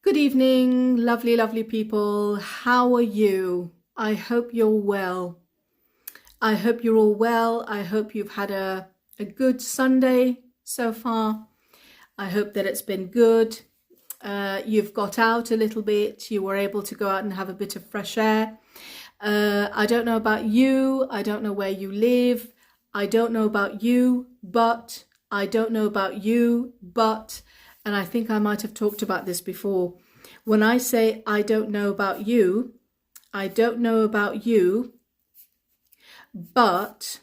Good evening, lovely, lovely people. How are you? I hope you're well. I hope you're all well. I hope you've had a good Sunday so far. I hope that it's been good. You've got out a little bit. You were able to go out and have a bit of fresh air. I don't know about you. I don't know where you live. I don't know about you, but I don't know about you, but, and I think I might have talked about this before. When I say I don't know about you, I don't know about you, but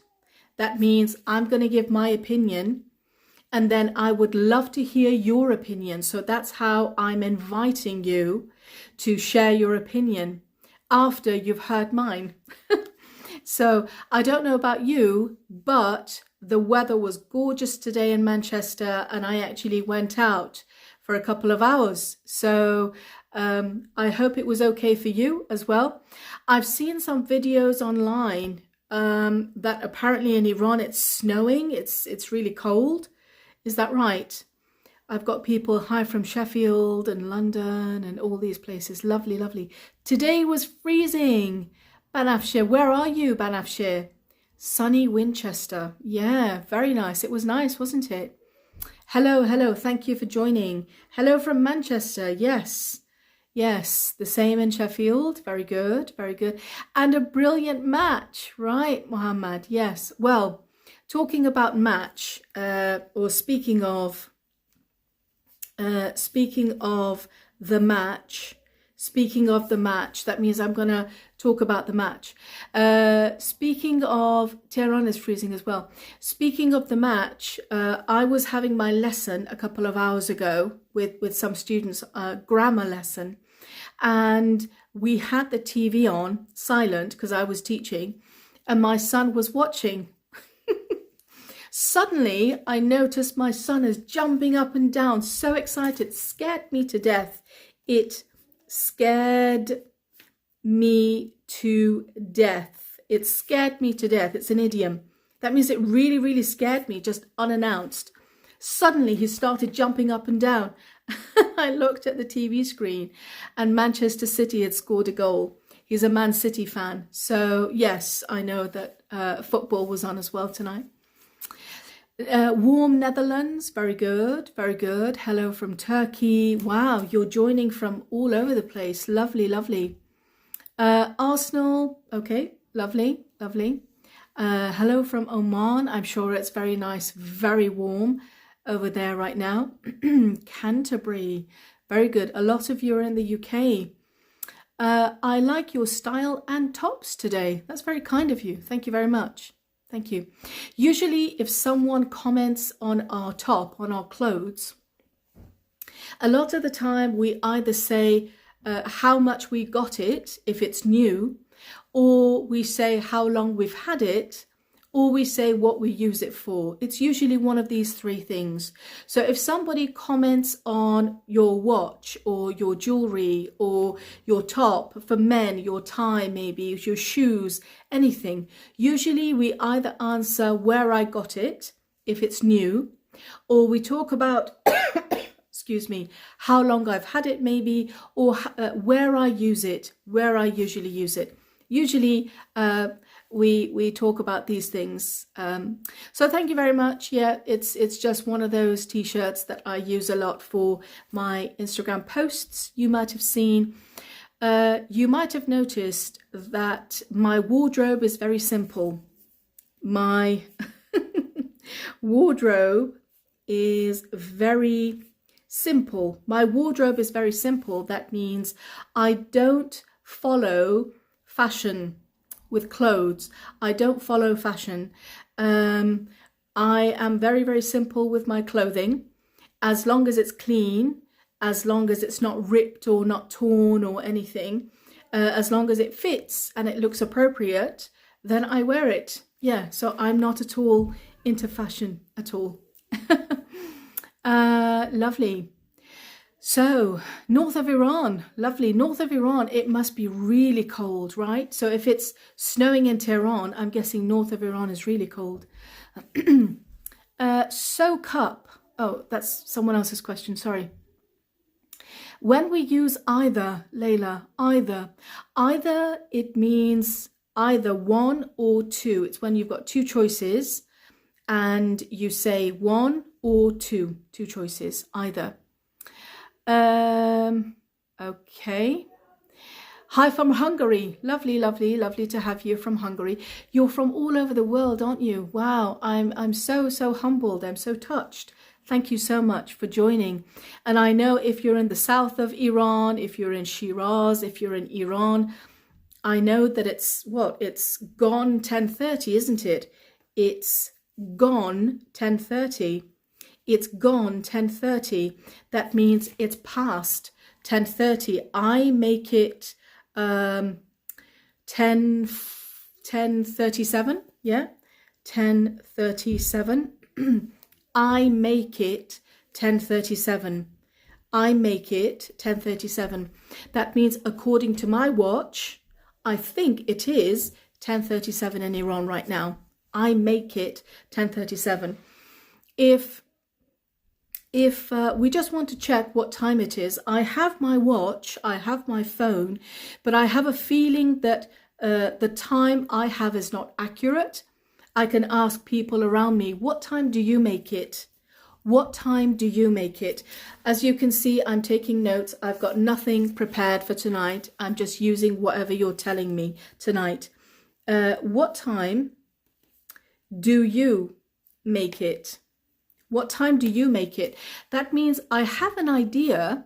that means I'm going to give my opinion, and then I would love to hear your opinion. So that's how I'm inviting you to share your opinion after you've heard mine. So I don't know about you, but the weather was gorgeous today in Manchester, and I actually went out for a couple of hours. So I hope it was okay for you as well. I've seen some videos online that apparently in Iran it's snowing. It's really cold. Is that right? I've got people hi from Sheffield and London and all these places. Lovely, lovely. Today was freezing. Banafshire, where are you, Banafshire? Sunny Winchester. Yeah, very nice. It was nice, wasn't it? Hello, hello. Thank you for joining. Hello from Manchester. Yes, yes. The same in Sheffield. Very good, very good. And a brilliant match, right, Mohammed? Yes. Well, talking about match, or speaking of the match. Speaking of the match, that means I'm going to talk about the match. Speaking of, Tehran is freezing as well. Speaking of the match, I was having my lesson a couple of hours ago with some students, a grammar lesson. And we had the TV on, silent, because I was teaching, and my son was watching. Suddenly, I noticed my son is jumping up and down, so excited, scared me to death. It scared me to death. It scared me to death. It's an idiom. That means it really, really scared me, just unannounced. Suddenly, he started jumping up and down. I looked at the TV screen and Manchester City had scored a goal. He's a Man City fan. So, yes, I know that football was on as well tonight. Warm Netherlands, very good, very good. Hello from Turkey. Wow, you're joining from all over the place. Lovely, lovely. Arsenal, okay, lovely, lovely. Hello from Oman. I'm sure it's very nice, very warm over there right now. Canterbury, very good. A lot of you are in the UK. I like your style and tops today. That's very kind of you. Thank you very much. Thank you. Usually if someone comments on our top, on our clothes, a lot of the time we either say how much we got it, if it's new, or we say how long we've had it, or we say what we use it for. It's usually one of these three things. So if somebody comments on your watch or your jewelry or your top, for men, your tie, maybe your shoes, anything, usually we either answer where I got it, if it's new, or we talk about, excuse me, how long I've had it maybe, or where I use it, where I usually use it. Usually, we talk about these things. So thank you very much. Yeah, it's just one of those t-shirts that I use a lot for my Instagram posts. You might have seen, you might have noticed that my wardrobe is very simple. My wardrobe is very simple. My wardrobe is very simple. That means I don't follow fashion with clothes. I don't follow fashion. I am very, very simple with my clothing. As long as it's clean, as long as it's not ripped or not torn or anything, as long as it fits and it looks appropriate, then I wear it. Yeah, so I'm not at all into fashion at all. Lovely. So, north of Iran, lovely. North of Iran, it must be really cold, right? So if it's snowing in Tehran, I'm guessing north of Iran is really cold. Soak up. Oh, that's someone else's question, sorry. When we use either, Layla, either it means either one or two. It's when you've got two choices and you say one or two choices, either. Okay. Hi from Hungary. Lovely, lovely, lovely to have you from Hungary. You're from all over the world, aren't you? Wow, I'm so humbled. I'm so touched. Thank you so much for joining. And I know if you're in the south of Iran, if you're in Shiraz, if you're in Iran, I know that it's gone 10:30, isn't it? It's gone 10:30. It's gone 10:30. That means it's past 10:30. I make it 10:37. Yeah, 10:37. I make it 10:37. I make it 10:37. That means according to my watch, I think it is 10:37 in Iran right now. I make it 10:37. If we just want to check what time it is, I have my watch, I have my phone, but I have a feeling that the time I have is not accurate. I can ask people around me, what time do you make it? What time do you make it? As you can see, I'm taking notes. I've got nothing prepared for tonight. I'm just using whatever you're telling me tonight. What time do you make it? What time do you make it? That means I have an idea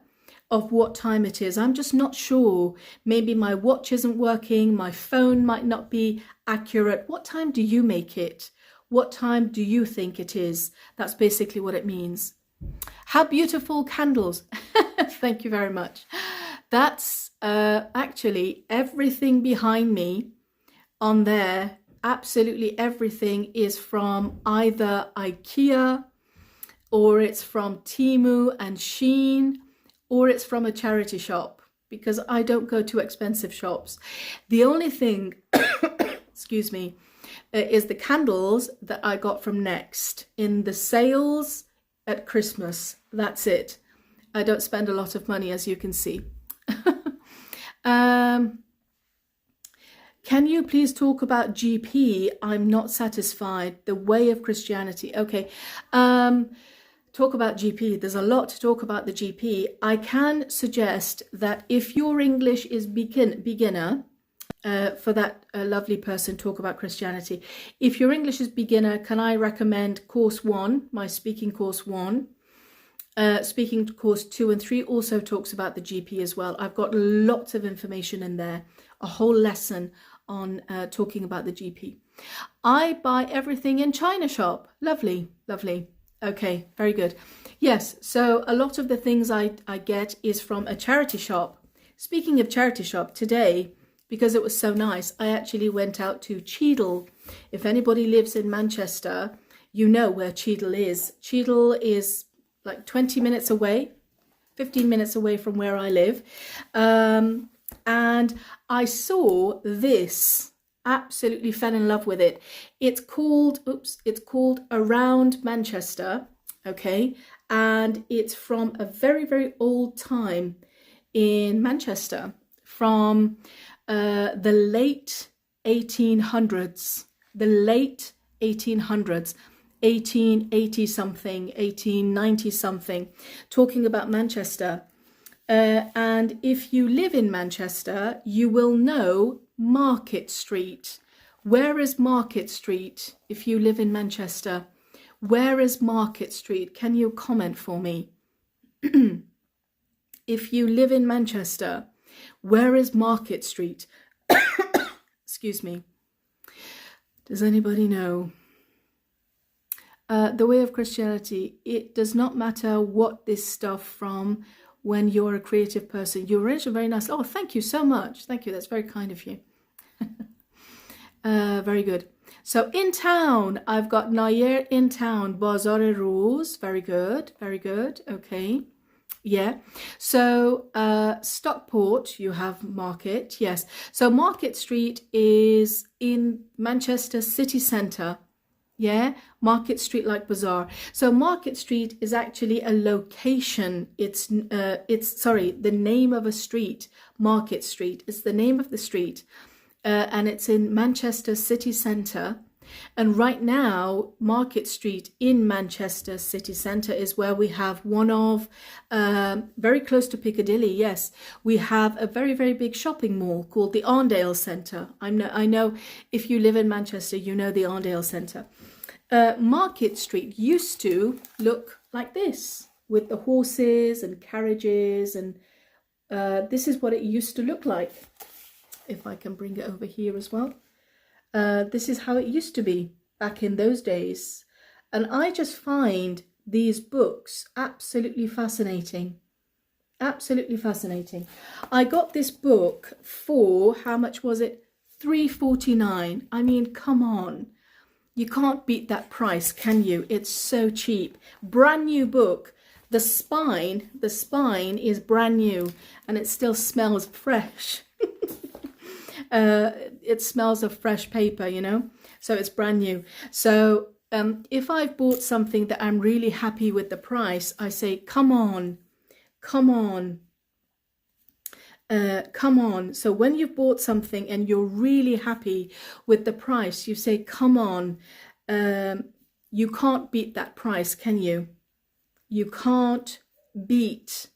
of what time it is. I'm just not sure. Maybe my watch isn't working. My phone might not be accurate. What time do you make it? What time do you think it is? That's basically what it means. How beautiful candles. Thank you very much. That's actually everything behind me on there. Absolutely everything is from either IKEA, or it's from Temu and Shein, or it's from a charity shop, because I don't go to expensive shops. The only thing, excuse me, is the candles that I got from Next in the sales at Christmas. That's it. I don't spend a lot of money, as you can see. Can you please talk about GP? I'm not satisfied. The way of Christianity. Okay. Talk about GP. There's a lot to talk about the GP. I can suggest that if your English is beginner, for that lovely person, talk about Christianity. If your English is beginner, can I recommend course 1, my speaking course 1. Speaking course 2 and 3 also talks about the GP as well. I've got lots of information in there, a whole lesson on talking about the GP. I buy everything in China shop. Lovely, lovely. Okay, very good. Yes, so a lot of the things I get is from a charity shop. Speaking of charity shop, today, because it was so nice, I actually went out to Cheadle. If anybody lives in Manchester, you know where Cheadle is. Cheadle is like 20 minutes away, 15 minutes away from where I live. And I saw this, absolutely fell in love with it. It's called Around Manchester, okay? And it's from a very, very old time in Manchester, from the late 1800s, 1880 something, 1890 something, talking about Manchester. And if you live in Manchester, you will know Market Street. Where is Market Street if you live in Manchester? Where is Market Street? Can you comment for me? If you live in Manchester, where is Market Street? Excuse me. Does anybody know? The way of Christianity, it does not matter what this stuff from. When you're a creative person, you arrange a very nice. Oh, thank you so much. Thank you. That's very kind of you. Very good. So in town, I've got Nayer in town. Bazar Rose. Very good. Very good. Okay. Yeah. So Stockport, you have Market. Yes. So Market Street is in Manchester city centre. Yeah, Market Street like bazaar. So Market Street is actually a location. It's the name of a street. Market Street is the name of the street, and it's in Manchester city centre. And right now, Market Street in Manchester city centre is where we have one of, very close to Piccadilly, yes, we have a very, very big shopping mall called the Arndale Centre. I know if you live in Manchester, you know the Arndale Centre. Market Street used to look like this, with the horses and carriages, and this is what it used to look like. If I can bring it over here as well. This is how it used to be back in those days. And I just find these books absolutely fascinating. Absolutely fascinating. I got this book for, how much was it? £3.49. I mean, come on. You can't beat that price, can you? It's so cheap. Brand new book. The spine is brand new and it still smells fresh. It smells of fresh paper, you know, so it's brand new. So if I've bought something that I'm really happy with the price, I say, come on, come on, come on. So when you've bought something and you're really happy with the price, you say, come on. You can't beat that price, can you? You can't beat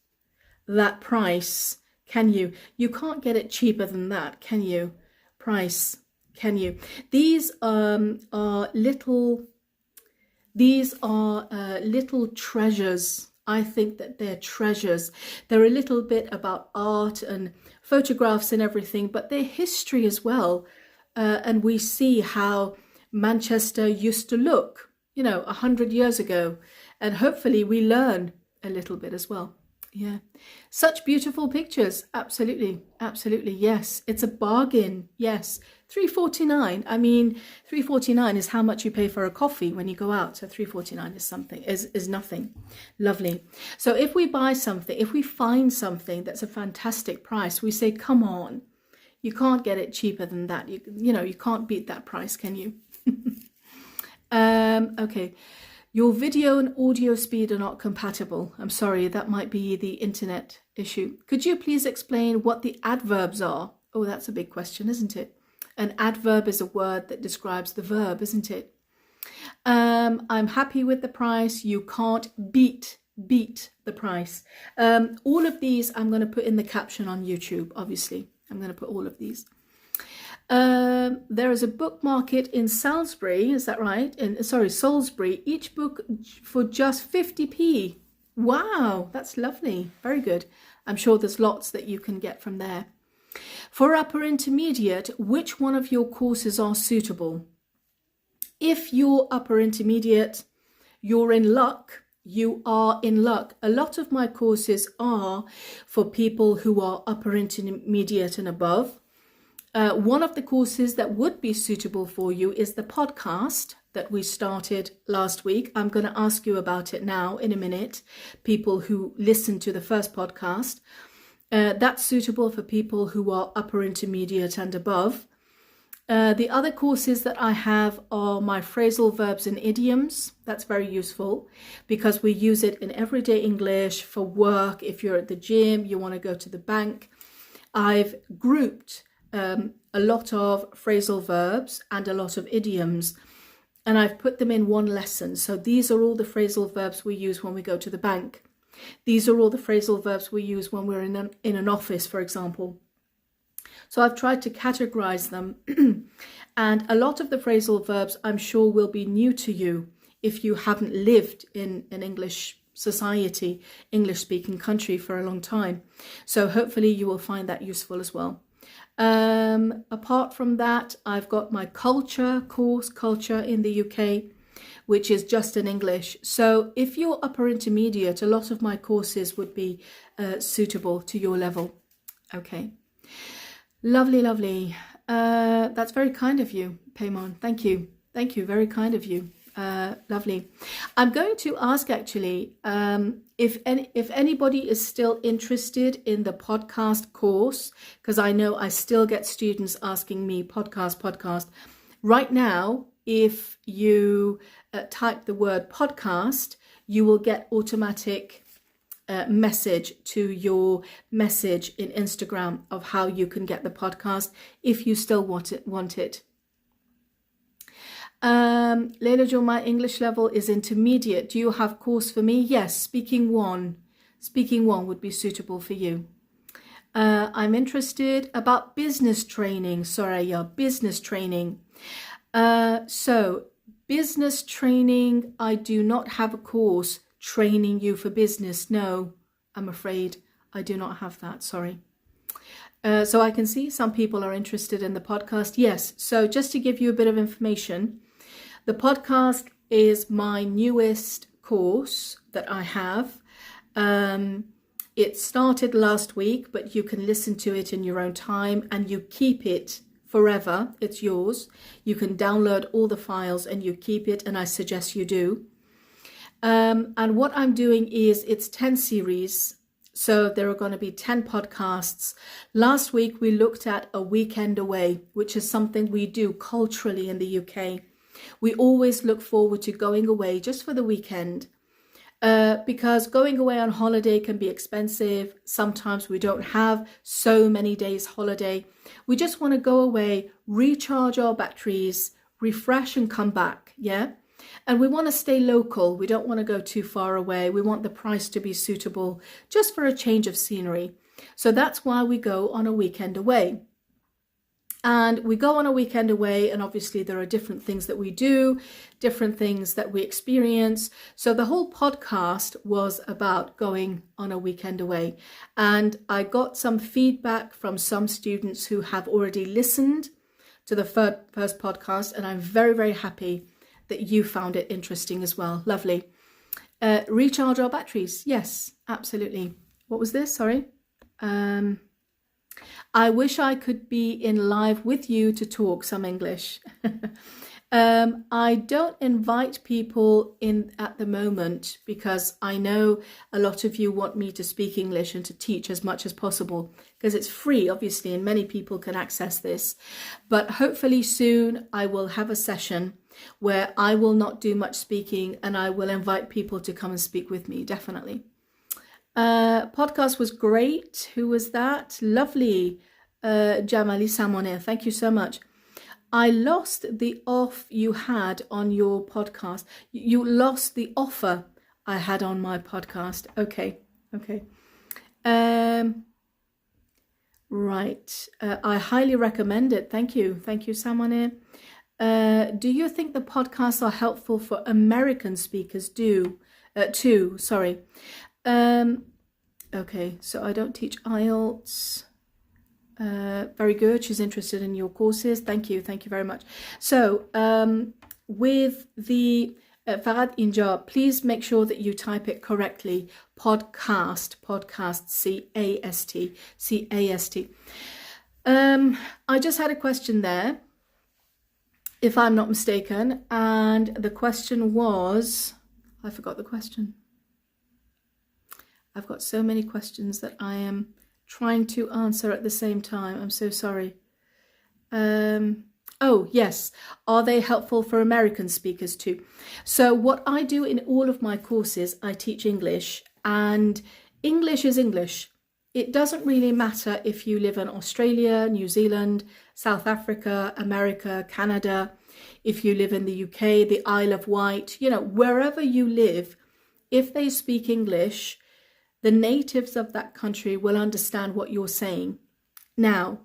that price, can you? You can't get it cheaper than that, can you? Price, can you? These are little treasures. I think that they're treasures. They're a little bit about art and photographs and everything, but they're history as well. And we see how Manchester used to look, you know, 100 years ago. And hopefully we learn a little bit as well. Yeah, such beautiful pictures. Absolutely, absolutely. Yes, it's a bargain. Yes, £3.49. I mean, £3.49 is how much you pay for a coffee when you go out. So £3.49 is something, is nothing. Lovely. So if we buy something, if we find something that's a fantastic price, we say, come on, you can't get it cheaper than that. You know, you can't beat that price, can you? Okay. Your video and audio speed are not compatible. I'm sorry, that might be the internet issue. Could you please explain what the adverbs are? Oh, that's a big question, isn't it? An adverb is a word that describes the verb, isn't it? I'm happy with the price. You can't beat the price. All of these I'm going to put in the caption on YouTube, obviously. I'm going to put all of these. There is a book market in Salisbury, is that right? Salisbury. Each book for just 50p. Wow, that's lovely. Very good. I'm sure there's lots that you can get from there. For upper intermediate, which one of your courses are suitable? If you're upper intermediate, you're in luck. You are in luck. A lot of my courses are for people who are upper intermediate and above. One of the courses that would be suitable for you is the podcast that we started last week. I'm going to ask you about it now in a minute, people who listened to the first podcast. That's suitable for people who are upper intermediate and above. The other courses that I have are my phrasal verbs and idioms. That's very useful because we use it in everyday English for work. If you're at the gym, you want to go to the bank. I've grouped a lot of phrasal verbs and a lot of idioms, and I've put them in one lesson. So these are all the phrasal verbs we use when we go to the bank. These are all the phrasal verbs we use when we're in an office, for example. So I've tried to categorize them. And a lot of the phrasal verbs I'm sure will be new to you if you haven't lived in an English society, English speaking country for a long time. So hopefully you will find that useful as well. Apart from that, I've got my culture course, culture in the UK, which is just in English. So if you're upper intermediate, a lot of my courses would be suitable to your level. Okay. Lovely, lovely. That's very kind of you, Paymon. Thank you. Thank you. Very kind of you. Lovely. I'm going to ask actually if anybody is still interested in the podcast course, because I know I still get students asking me podcast. Right now, if you type the word podcast, you will get automatic message to your message in Instagram of how you can get the podcast if you still want it. Leila Jo, my English level is intermediate. Do you have course for me? Yes, speaking one would be suitable for you. I'm interested about business training. Business training. So business training, I do not have a course training you for business. No, I'm afraid I do not have that. Sorry. So I can see some people are interested in the podcast. Yes. So just to give you a bit of information, the podcast is my newest course that I have. It started last week, but you can listen to it in your own time and you keep it forever. It's yours. You can download all the files and you keep it, and I suggest you do. And what I'm doing is it's 10 series. So there are going to be 10 podcasts. Last week, we looked at a weekend away, which is something we do culturally in the UK. We always look forward to going away just for the weekend. Because going away on holiday can be expensive. Sometimes we don't have so many days holiday. We just want to go away, recharge our batteries, refresh and come back. Yeah. And we want to stay local. We don't want to go too far away. We want the price to be suitable just for a change of scenery. So that's why we go on a weekend away. And we go on a weekend away, and obviously there are different things that we do, different things that we experience. So the whole podcast was about going on a weekend away. And I got some feedback from some students who have already listened to the first podcast, and I'm very, very happy that you found it interesting as well. Lovely. Recharge our batteries. Yes, absolutely. What was this? Sorry. I wish I could be in live with you to talk some English. I don't invite people in at the moment because I know a lot of you want me to speak English and to teach as much as possible because it's free, obviously, and many people can access this. But hopefully soon I will have a session where I will not do much speaking and I will invite people to come and speak with me, definitely. Podcast was great. Who was that? Lovely. Jamali Samone, thank you so much. I lost the off you had on your podcast. You lost the offer I had on my podcast. Okay. Right. I highly recommend it. Thank you, Samone. Do you think the podcasts are helpful for American speakers too? Sorry. Okay, so I don't teach IELTS. Very good. She's interested in your courses. Thank you very much. So with the Farad Inja, please make sure that you type it correctly. Podcast, C-A-S-T. I just had a question there, if I'm not mistaken, and the question was, I forgot the question. I've got so many questions that I am trying to answer at the same time. I'm so sorry. Oh, yes. Are they helpful for American speakers too? So what I do in all of my courses, I teach English, and English is English. It doesn't really matter if you live in Australia, New Zealand, South Africa, America, Canada, if you live in the UK, the Isle of Wight, wherever you live, if they speak English, the natives of that country will understand what you're saying. Now,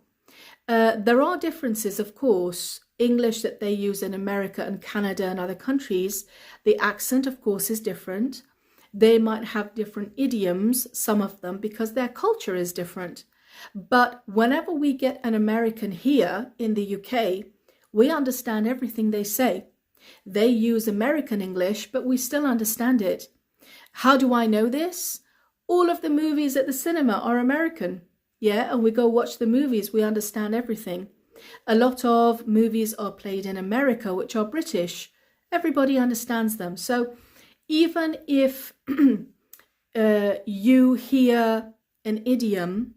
there are differences, of course. English that they use in America and Canada and other countries, the accent, of course, is different. They might have different idioms, some of them, because their culture is different. But whenever we get an American here in the UK, we understand everything they say. They use American English, but we still understand it. How do I know this? All of the movies at the cinema are American. Yeah, and we go watch the movies, we understand everything. A lot of movies are played in America, which are British. Everybody understands them. So even if you hear an idiom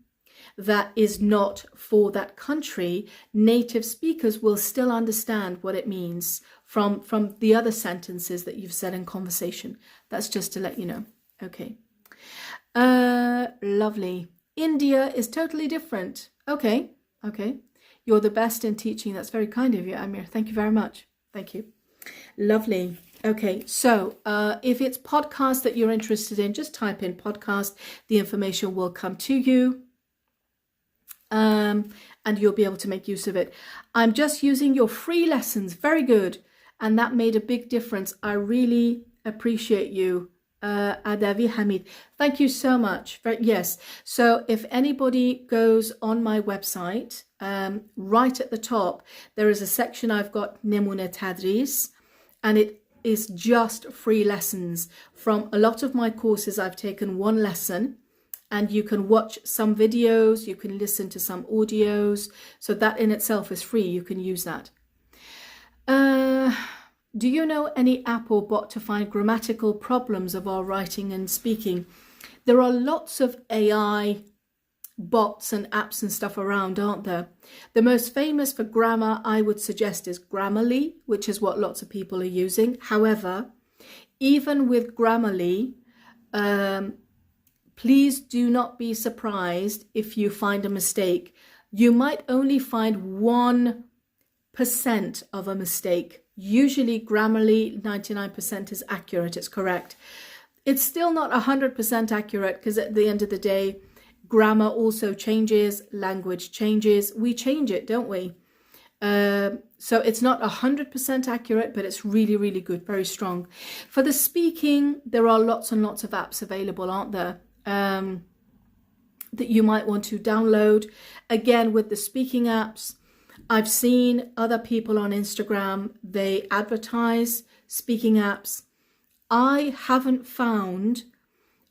that is not for that country, native speakers will still understand what it means from the other sentences that you've said in conversation. That's just to let you know. Okay. Lovely. India is totally different. Okay. Okay. You're the best in teaching. That's very kind of you, Amir. Thank you very much. Thank you. Lovely. Okay, so if it's podcast that you're interested in, just type in podcast. The information will come to you, and you'll be able to make use of it. I'm just using your free lessons. Very good. And that made a big difference. I really appreciate you, Adavi Hamid. Thank you so much. Yes. So if anybody goes on my website, right at the top, there is a section I've got Nemune Tadris, and it is just free lessons. From a lot of my courses, I've taken one lesson, and you can watch some videos, you can listen to some audios. So that in itself is free. You can use that. Do you know any app or bot to find grammatical problems of our writing and speaking? There are lots of AI bots and apps and stuff around, aren't there? The most famous for grammar, I would suggest, is Grammarly, which is what lots of people are using. However, even with Grammarly, please do not be surprised if you find a mistake. You might only find 1% of a mistake. Usually Grammarly 99% is accurate, it's correct. It's still not 100% accurate, because at the end of the day, grammar also changes, language changes. We change it, don't we? So it's not 100% accurate, but it's really, really good, very strong. For the speaking, there are lots and lots of apps available, aren't there? That you might want to download. Again, with the speaking apps, I've seen other people on Instagram, they advertise speaking apps. I haven't found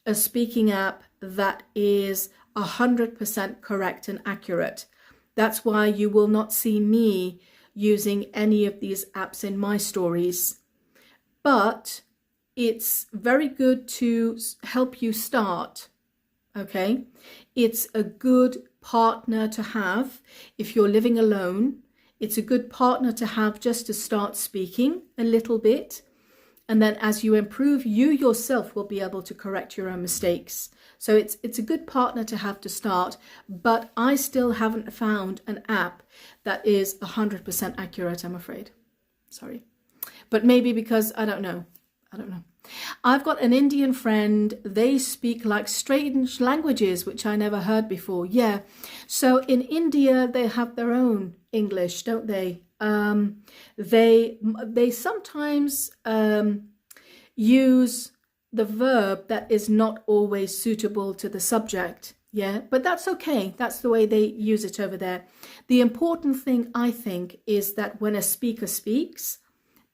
a speaking app that is 100% correct and accurate. That's why you will not see me using any of these apps in my stories. But it's very good to help you start. Okay, it's a good partner to have if you're living alone. It's a good partner to have just to start speaking a little bit, and then as you improve, you yourself will be able to correct your own mistakes. So it's a good partner to have to start, but I still haven't found an app that is 100% accurate, I'm afraid. Sorry, but maybe because I don't know. I've got an Indian friend, they speak like strange languages, which I never heard before. Yeah, so in India, they have their own English, don't they? They sometimes use the verb that is not always suitable to the subject. Yeah, but that's okay. That's the way they use it over there. The important thing, I think, is that when a speaker speaks,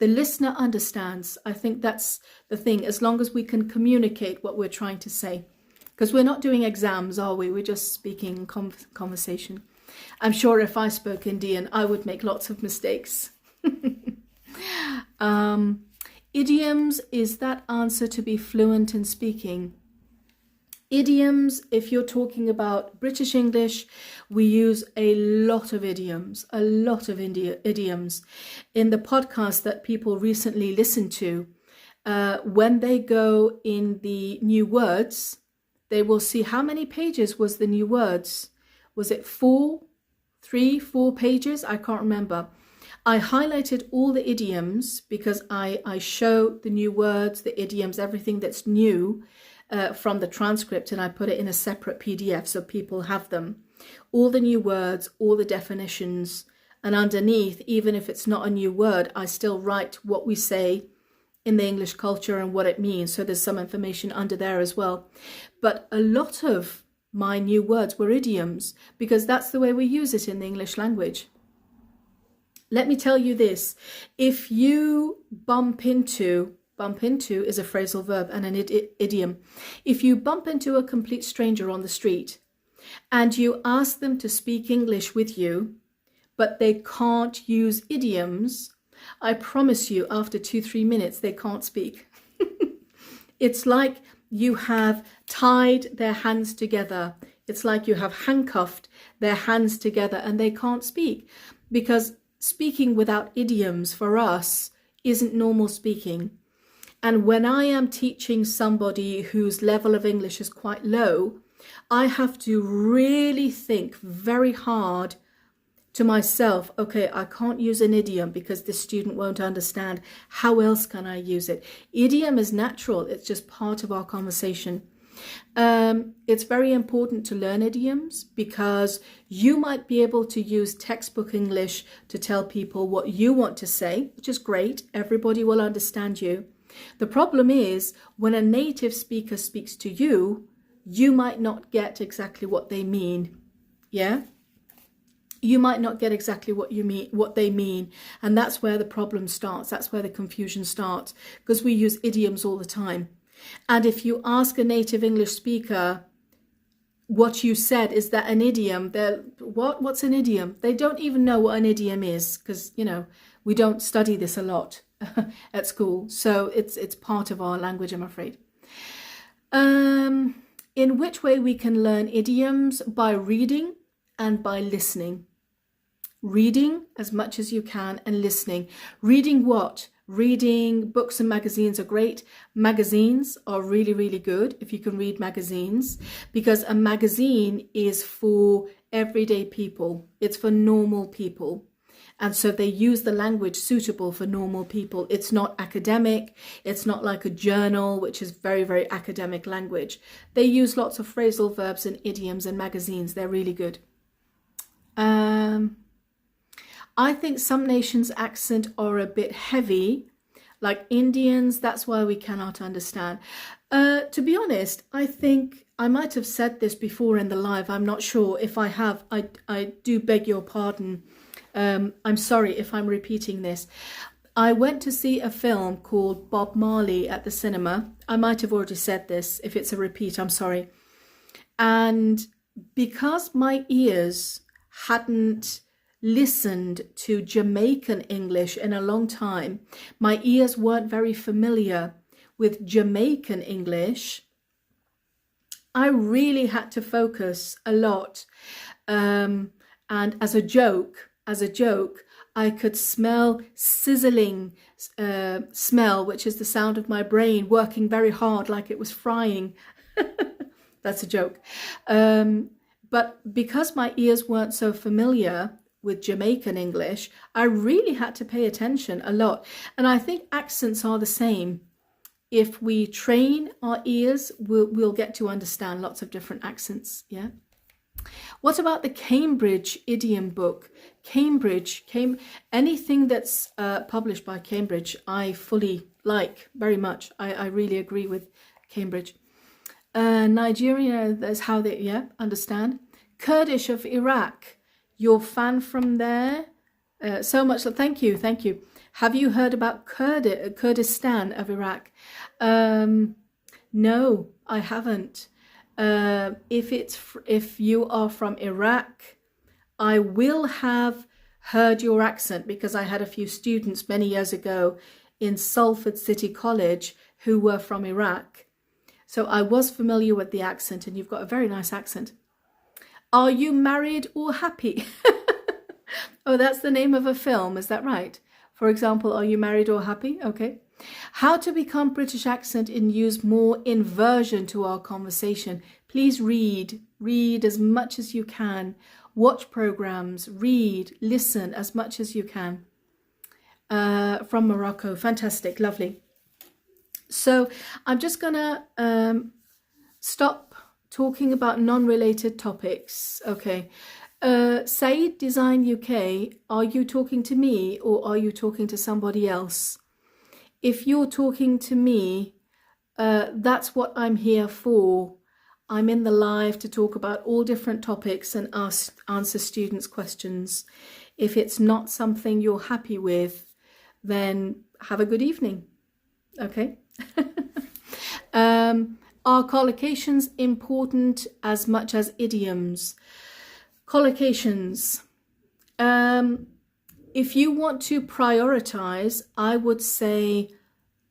the listener understands. I think that's the thing, as long as we can communicate what we're trying to say. Because we're not doing exams, are we? We're just speaking conversation. I'm sure if I spoke Indian, I would make lots of mistakes. Idioms, is that answer to be fluent in speaking? Idioms, if you're talking about British English, we use a lot of idioms, idioms. In the podcast that people recently listened to, when they go in the new words, they will see how many pages was the new words. Was it 4 pages? I can't remember. I highlighted all the idioms because I show the new words, the idioms, everything that's new from the transcript, and I put it in a separate PDF so people have them. All the new words, all the definitions, and underneath, even if it's not a new word, I still write what we say in the English culture and what it means. So there's some information under there as well. But a lot of my new words were idioms because that's the way we use it in the English language. Let me tell you this, if you bump into is a phrasal verb and an idiom. If you bump into a complete stranger on the street and you ask them to speak English with you, but they can't use idioms, I promise you after 2-3 minutes, they can't speak. It's like you have tied their hands together. It's like you have handcuffed their hands together and they can't speak, because speaking without idioms for us isn't normal speaking. And when I am teaching somebody whose level of English is quite low, I have to really think very hard to myself, okay, I can't use an idiom because this student won't understand. How else can I use it? Idiom is natural. It's just part of our conversation. It's very important to learn idioms because you might be able to use textbook English to tell people what you want to say, which is great. Everybody will understand you. The problem is when a native speaker speaks to you, you might not get exactly what they mean. Yeah? You might not get exactly what they mean. And that's where the problem starts. That's where the confusion starts, because we use idioms all the time. And if you ask a native English speaker what you said, is that an idiom? They're, what's an idiom? They don't even know what an idiom is, because, you know, we don't study this a lot at school. So it's part of our language, I'm afraid. In which way we can learn idioms? By reading and by listening. Reading as much as you can and listening. Reading what? Reading books and magazines are great. Magazines are really, really good if you can read magazines, because a magazine is for everyday people. It's for normal people. And so they use the language suitable for normal people. It's not academic. It's not like a journal, which is very, very academic language. They use lots of phrasal verbs and idioms in magazines. They're really good. I think some nations' accent are a bit heavy, like Indians. That's why we cannot understand. To be honest, I think I might have said this before in the live. I'm not sure. If I have, I do beg your pardon. I'm sorry if I'm repeating this. I went to see a film called Bob Marley at the cinema. I might have already said this. If it's a repeat, I'm sorry. And because my ears hadn't listened to Jamaican English in a long time, my ears weren't very familiar with Jamaican English, I really had to focus a lot. And as a joke, I could smell sizzling smell, which is the sound of my brain working very hard like it was frying. That's a joke. But because my ears weren't so familiar with Jamaican English, I really had to pay attention a lot. And I think accents are the same. If we train our ears, we'll get to understand lots of different accents. Yeah. What about the Cambridge idiom book? Anything that's published by Cambridge, I fully like very much. I really agree with Cambridge. Nigeria, that's how they, yeah, understand. Kurdish of Iraq, your fan from there. So much, thank you. Have you heard about Kurdistan of Iraq? No, I haven't. If you are from Iraq, I will have heard your accent, because I had a few students many years ago in Salford City College who were from Iraq. So I was familiar with the accent, and you've got a very nice accent. Are you married or happy? Oh, that's the name of a film, is that right? For example, are you married or happy? Okay. How to become British accent and use more inversion to our conversation. Please read as much as you can. Watch programs, read, listen as much as you can. From Morocco, fantastic, lovely. So I'm just gonna stop talking about non-related topics. Okay. Said Design UK, are you talking to me or are you talking to somebody else? If you're talking to me, that's what I'm here for. I'm in the live to talk about all different topics and answer students' questions. If it's not something you're happy with, then have a good evening. Okay. Are collocations important as much as idioms? Collocations. If you want to prioritize, I would say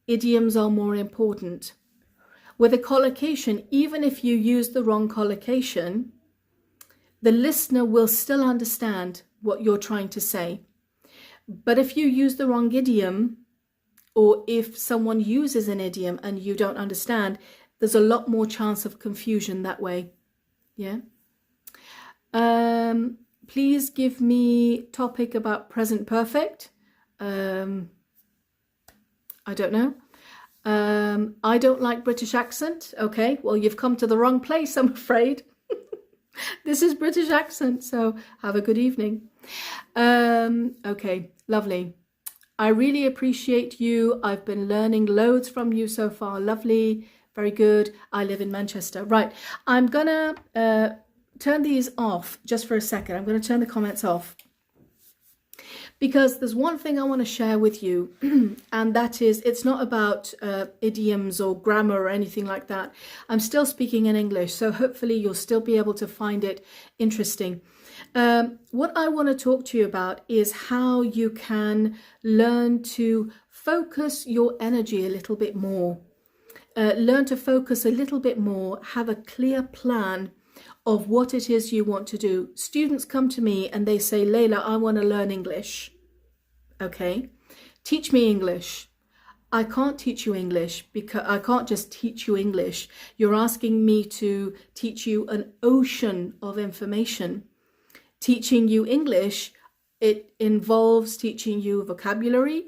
idioms are more important. With a collocation, even if you use the wrong collocation, the listener will still understand what you're trying to say. But if you use the wrong idiom, or if someone uses an idiom and you don't understand, there's a lot more chance of confusion that way. Yeah. Please give me topic about present perfect. I don't know. I don't like British accent. Okay, well, you've come to the wrong place, I'm afraid. This is British accent, so have a good evening. Okay, lovely. I really appreciate you. I've been learning loads from you so far. Lovely, very good. I live in Manchester. Right, I'm gonna turn these off just for a second. I'm gonna turn the comments off, because there's one thing I want to share with you, and that is, it's not about idioms or grammar or anything like that. I'm still speaking in English, so hopefully you'll still be able to find it interesting. What I want to talk to you about is how you can learn to focus your energy a little bit more. Learn to focus a little bit more, have a clear plan of what it is you want to do. Students come to me and they say, Layla, I want to learn English. Okay, teach me English. I can't teach you English, because I can't just teach you English. You're asking me to teach you an ocean of information. Teaching you English, it involves teaching you vocabulary,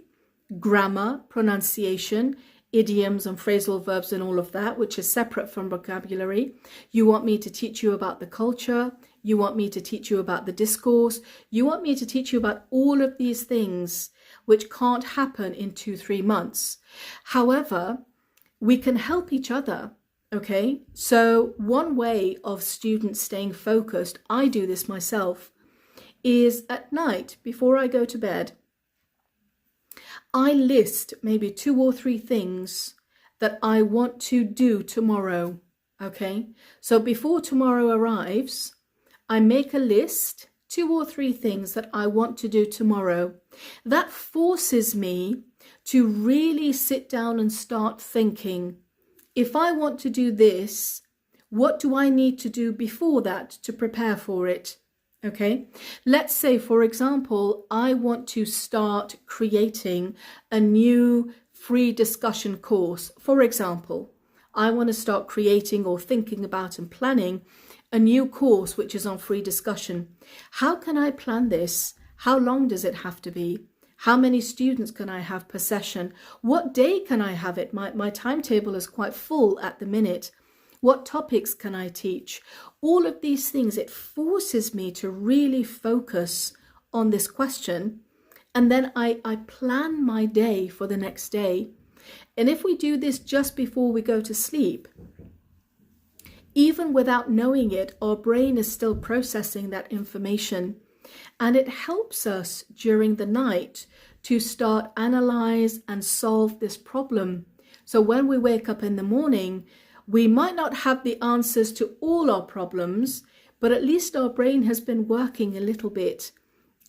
grammar, pronunciation, idioms and phrasal verbs and all of that, which is separate from vocabulary. You want me to teach you about the culture. You want me to teach you about the discourse. You want me to teach you about all of these things, which can't happen in 2-3 months. However, we can help each other. Okay, so one way of students staying focused, I do this myself, is at night before I go to bed, I list maybe 2 or 3 things that I want to do tomorrow. Okay, so before tomorrow arrives, I make a list, 2 or 3 things that I want to do tomorrow. That forces me to really sit down and start thinking, if I want to do this, what do I need to do before that to prepare for it? Okay, let's say, for example, I want to start creating a new free discussion course. For example, I want to start creating or thinking about and planning a new course which is on free discussion. How can I plan this? How long does it have to be? How many students can I have per session? What day can I have it? My timetable is quite full at the minute. What topics can I teach? All of these things, it forces me to really focus on this question. And then I plan my day for the next day. And if we do this just before we go to sleep, even without knowing it, our brain is still processing that information. And it helps us during the night to start analyze and solve this problem. So when we wake up in the morning, we might not have the answers to all our problems, but at least our brain has been working a little bit.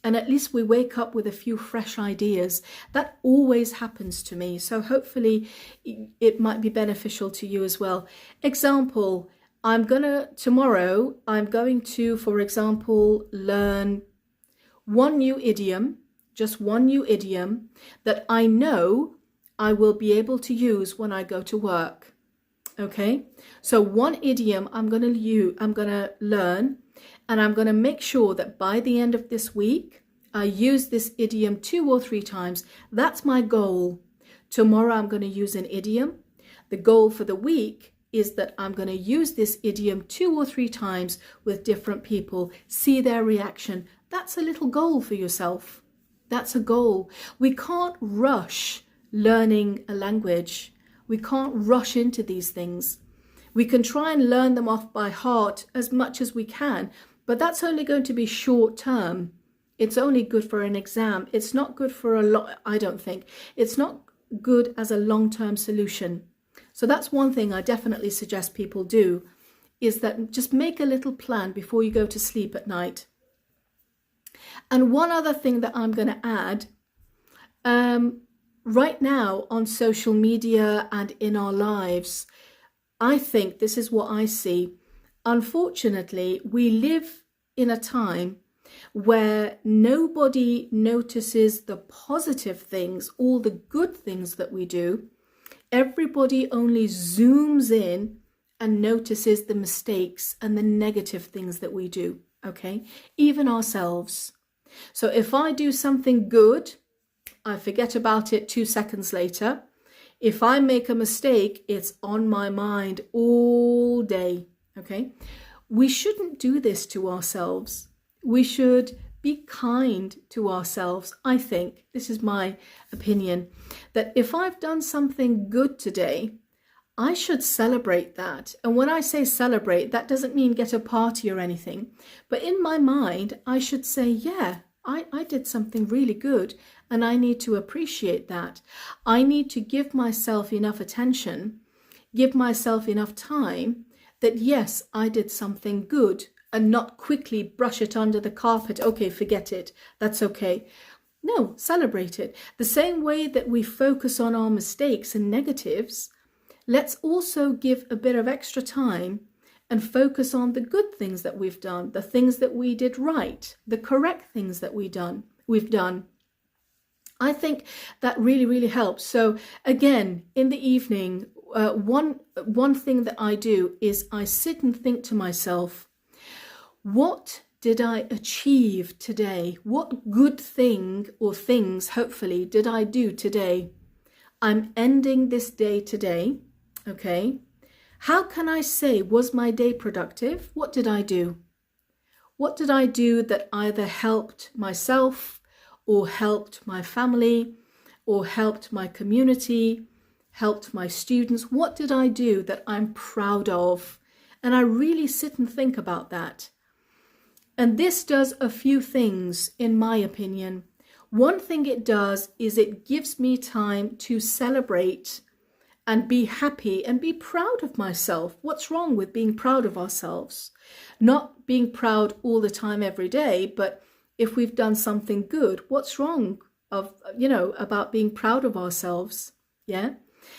And at least we wake up with a few fresh ideas. That always happens to me. So hopefully it might be beneficial to you as well. Example, tomorrow, I'm going to, for example, learn one new idiom, just one new idiom that I know I will be able to use when I go to work. Okay, so one idiom I'm going to learn, and I'm going to make sure that by the end of this week, I use this idiom 2 or 3 times. That's my goal. Tomorrow I'm going to use an idiom. The goal for the week is that I'm going to use this idiom 2 or 3 times with different people, see their reaction. That's a little goal for yourself. That's a goal. We can't rush learning a language. We can't rush into these things. We can try and learn them off by heart as much as we can, but that's only going to be short term. It's only good for an exam. It's not good for a lot, I don't think. It's not good as a long-term solution. So that's one thing I definitely suggest people do, is that just make a little plan before you go to sleep at night. And one other thing that I'm going to add, right now on social media and in our lives, I think this is what I see. Unfortunately, we live in a time where nobody notices the positive things, all the good things that we do. Everybody only zooms in and notices the mistakes and the negative things that we do, okay? Even ourselves. So if I do something good, I forget about it 2 seconds later. If I make a mistake, it's on my mind all day, okay? We shouldn't do this to ourselves. We should be kind to ourselves. I think, this is my opinion, that if I've done something good today, I should celebrate that. And when I say celebrate, that doesn't mean get a party or anything. But in my mind, I should say, yeah, I did something really good and I need to appreciate that. I need to give myself enough attention, give myself enough time that, yes, I did something good, and not quickly brush it under the carpet. Okay, forget it. That's okay. No, celebrate it. The same way that we focus on our mistakes and negatives, let's also give a bit of extra time and focus on the good things that we've done, the things that we did right, the correct things that we've done. I think that really, really helps. So again, in the evening, one thing that I do is I sit and think to myself, what did I achieve today? What good thing or things, hopefully, did I do today? I'm ending this day today, okay? How can I say, was my day productive? What did I do? What did I do that either helped myself or helped my family or helped my community, helped my students? What did I do that I'm proud of? And I really sit and think about that. And this does a few things, in my opinion. One thing it does is it gives me time to celebrate and be happy and be proud of myself. What's wrong with being proud of ourselves? Not being proud all the time every day, but if we've done something good, what's wrong about being proud of ourselves? Yeah.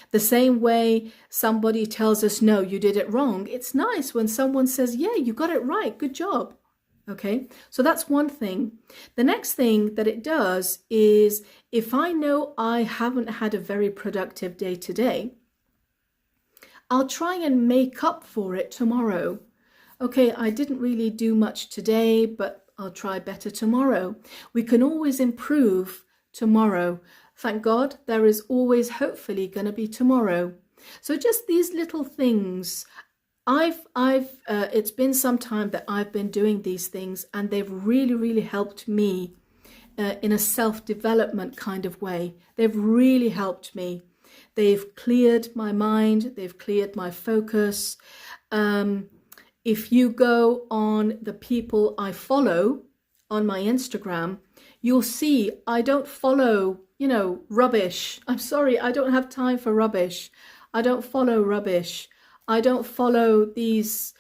The same way somebody tells us, no, you did it wrong. It's nice when someone says, yeah, you got it right. Good job. Okay, so that's one thing. The next thing that it does is if I know I haven't had a very productive day today, I'll try and make up for it tomorrow. Okay, I didn't really do much today, but I'll try better tomorrow. We can always improve tomorrow. Thank God there is always hopefully going to be tomorrow. So just these little things. It's been some time that I've been doing these things, and they've really, really helped me in a self-development kind of way. They've really helped me. They've cleared my mind. They've cleared my focus. If you go on the people I follow on my Instagram, you'll see I don't follow, rubbish. I'm sorry, I don't have time for rubbish. I don't follow rubbish. I don't follow these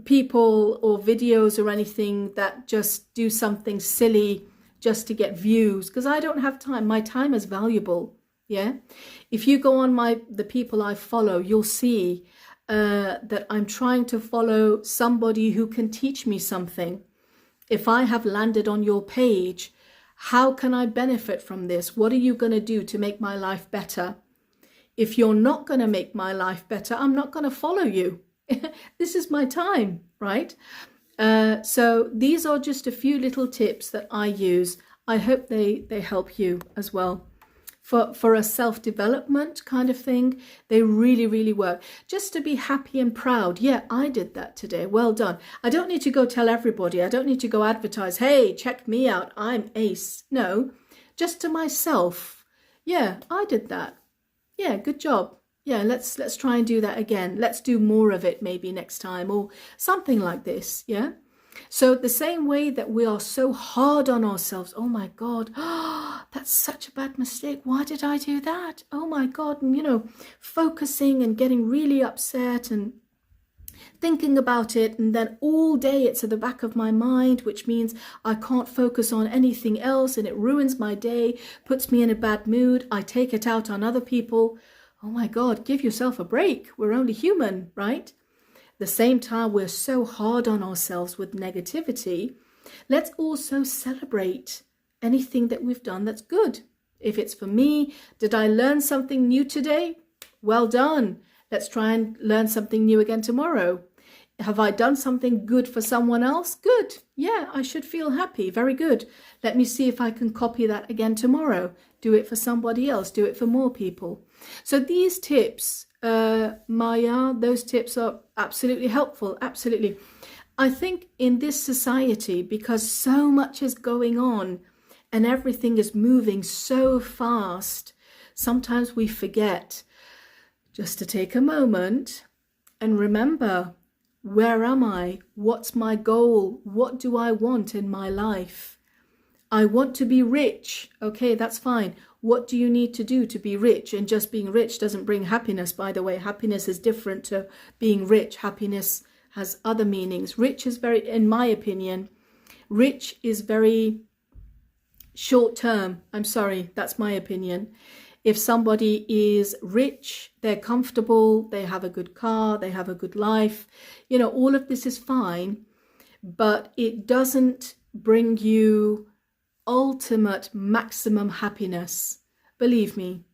people or videos or anything that just do something silly just to get views, because I don't have time. My time is valuable. Yeah. If you go on the people I follow, you'll see that I'm trying to follow somebody who can teach me something. If I have landed on your page, how can I benefit from this? What are you going to do to make my life better? If you're not going to make my life better, I'm not going to follow you. This is my time, right? So these are just a few little tips that I use. I hope they help you as well. For a self-development kind of thing, they really, really work. Just to be happy and proud. Yeah, I did that today. Well done. I don't need to go tell everybody. I don't need to go advertise, hey, check me out. I'm ace. No, just to myself. Yeah, I did that. Yeah, good job. Yeah, let's try and do that again. Let's do more of it maybe next time, or something like this. Yeah. So the same way that we are so hard on ourselves. Oh my God, that's such a bad mistake. Why did I do that? Oh my God. And, focusing and getting really upset and thinking about it, and then all day it's at the back of my mind, which means I can't focus on anything else, and it ruins my day, puts me in a bad mood. I take it out on other people. Oh my God, give yourself a break. We're only human, right? At the same time, we're so hard on ourselves with negativity Let's also celebrate anything that we've done that's good. If it's for me, did I learn something new today? Well done. Let's try and learn something new again tomorrow. Have I done something good for someone else? Good. Yeah, I should feel happy. Very good. Let me see if I can copy that again tomorrow. Do it for somebody else. Do it for more people. So these tips, Maya, those tips are absolutely helpful. Absolutely. I think in this society, because so much is going on and everything is moving so fast, sometimes we forget just to take a moment and remember, where am I? What's my goal? What do I want in my life? I want to be rich. Okay, that's fine. What do you need to do to be rich? And just being rich doesn't bring happiness, by the way. Happiness is different to being rich. Happiness has other meanings. Rich is very, in my opinion, rich is very short term. I'm sorry, that's my opinion. If somebody is rich, they're comfortable, they have a good car, they have a good life, you know, all of this is fine, but it doesn't bring you ultimate maximum happiness. Believe me,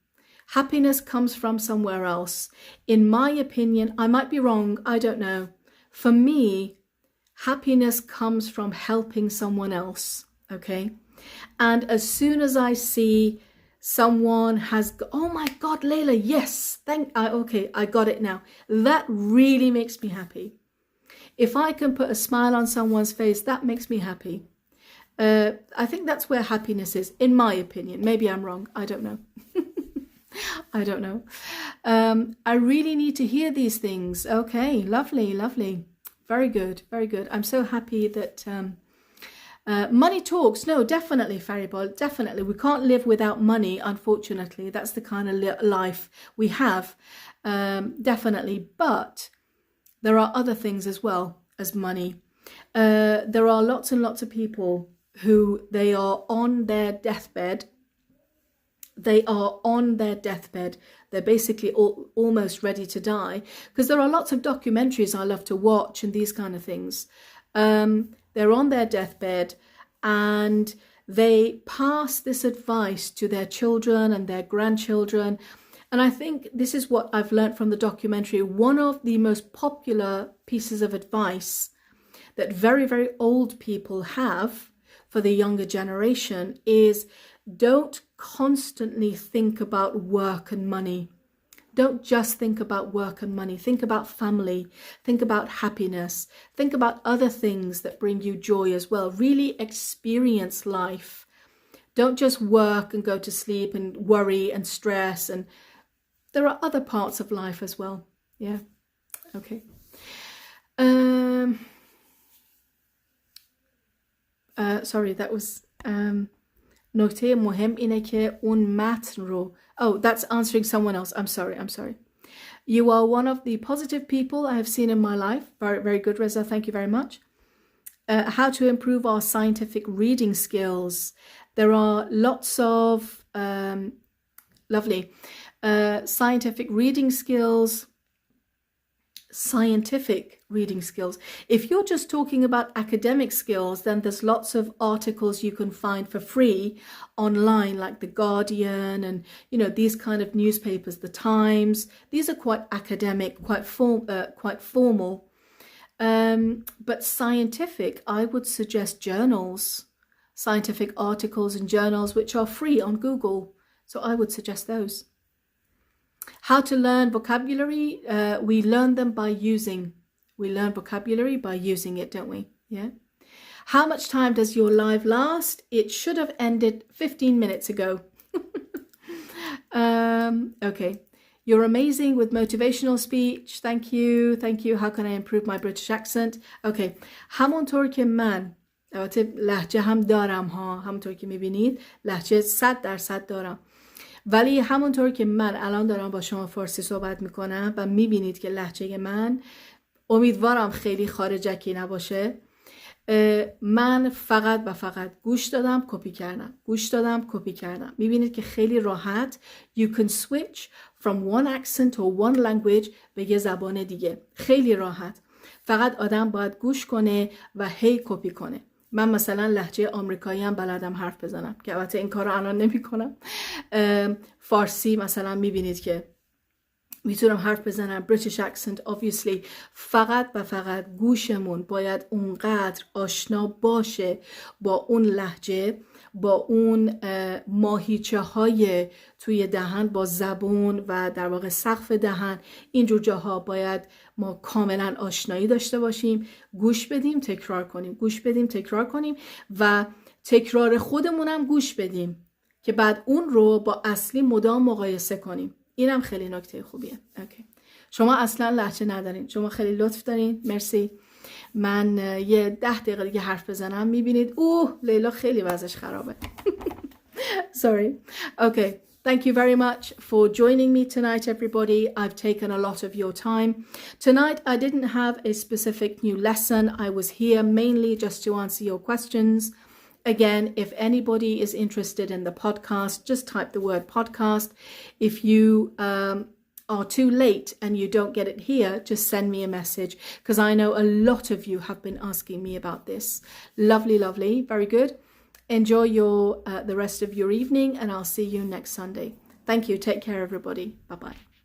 happiness comes from somewhere else. In my opinion, I might be wrong, I don't know. For me, happiness comes from helping someone else, okay? And as soon as I see someone has, oh my God, Layla, yes, okay, I got it now. That really makes me happy. If I can put a smile on someone's face, that makes me happy. I think that's where happiness is, in my opinion. Maybe I'm wrong. I don't know. I don't know. I really need to hear these things. Okay, lovely, lovely. Very good, very good. I'm so happy that money talks. No, definitely, Faribol, definitely. We can't live without money, unfortunately. That's the kind of life we have, definitely. But there are other things as well as money. There are lots and lots of people who they are on their deathbed. They are on their deathbed. They're basically almost ready to die. Because there are lots of documentaries I love to watch and these kind of things. They're on their deathbed and they pass this advice to their children and their grandchildren. And I think this is what I've learned from the documentary. One of the most popular pieces of advice that very, very old people have for the younger generation is don't constantly think about work and money. Don't just think about work and money. Think about family. Think about happiness. Think about other things that bring you joy as well. Really experience life. Don't just work and go to sleep and worry and stress. And there are other parts of life as well. Yeah. Okay. Sorry, that was نکته مهم اینه که اون متن رو oh, that's answering someone else. I'm sorry. You are one of the positive people I have seen in my life. Very, very good, Reza. Thank you very much. How to improve our scientific reading skills. There are lots of lovely scientific reading skills. If you're just talking about academic skills, then there's lots of articles you can find for free online, like The Guardian and, you know, these kind of newspapers, The Times. These are quite academic, quite formal. But scientific, I would suggest journals, scientific articles and journals, which are free on Google. So I would suggest those. How to learn vocabulary? We learn them by using. We learn vocabulary by using it, don't we? Yeah. How much time does your live last? It should have ended 15 minutes ago. Okay. You're amazing with motivational speech. Thank you. Thank you. How can I improve my British accent? Okay. همونطور که من لهجه هم دارم ها. همونطور که میبینید لهجه 100% دارم. ولی همونطور که من الان دارم با شما فارسی صحبت میکنم و میبینید که لهجه من امیدوارم خیلی خارجکی نباشه. من فقط و فقط گوش دادم کپی کردم. میبینید که خیلی راحت you can switch from one accent or one language به یه زبان دیگه. خیلی راحت. فقط آدم باید گوش کنه و هی کپی کنه. من مثلا لهجه آمریکایی هم بلدم حرف بزنم که البته این کار رو الان نمی کنم. فارسی مثلا میبینید که میتونم حرف بزنم. British accent obviously. فقط و فقط گوشمون باید اونقدر آشنا باشه با اون لهجه، با اون ماهیچه های توی دهن، با زبون و در واقع سقف دهن. اینجور جاها باید ما کاملا آشنایی داشته باشیم. گوش بدیم، تکرار کنیم، گوش بدیم، تکرار کنیم و تکرار خودمونم گوش بدیم که بعد اون رو با اصلی مدام مقایسه کنیم. اینم خیلی نکته خوبیه. اوکی. شما اصلا لهجه ندارین، شما خیلی لطف دارین، مرسی. من یه 10 دقیقه دیگه حرف بزنم میبینید لیلا خیلی وضعش خرابه. Sorry. Okay. Thank you very much for joining me tonight, everybody. I've taken a lot of your time. Tonight, I didn't have a specific new lesson. I was here mainly just to answer your questions. Again, if anybody is interested in the podcast, just type the word podcast. If you are too late and you don't get it here, just send me a message because I know a lot of you have been asking me about this. Lovely, lovely. Very good. Enjoy the rest of your evening and I'll see you next Sunday. Thank you. Take care, everybody. Bye-bye.